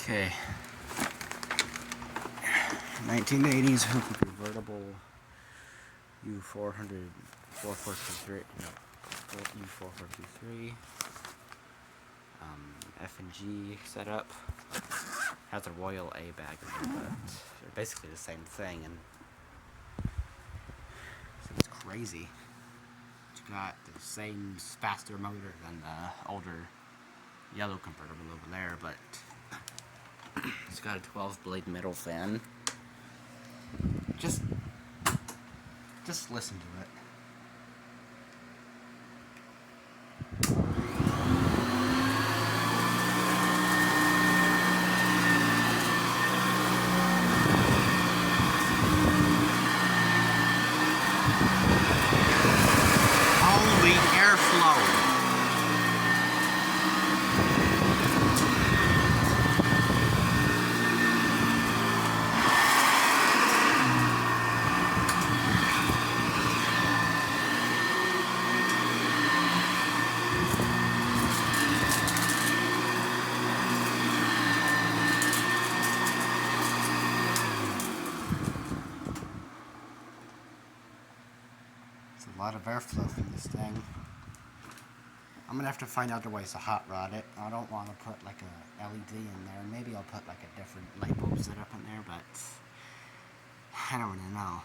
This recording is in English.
Okay. 1980s Hoover Convertible u4423 u4423 F&G setup. Has a Royal A bag in there, but they're basically the same thing, and it's crazy. It's got the same faster motor than the older yellow convertible over there, but it's got a 12-blade middle fin. Just listen to it. Holy airflow! It's a lot of airflow from this thing. I'm gonna have to find other ways to hot rod it. I don't want to put like a LED in there. Maybe I'll put like a different light bulb setup in there, but I don't really know.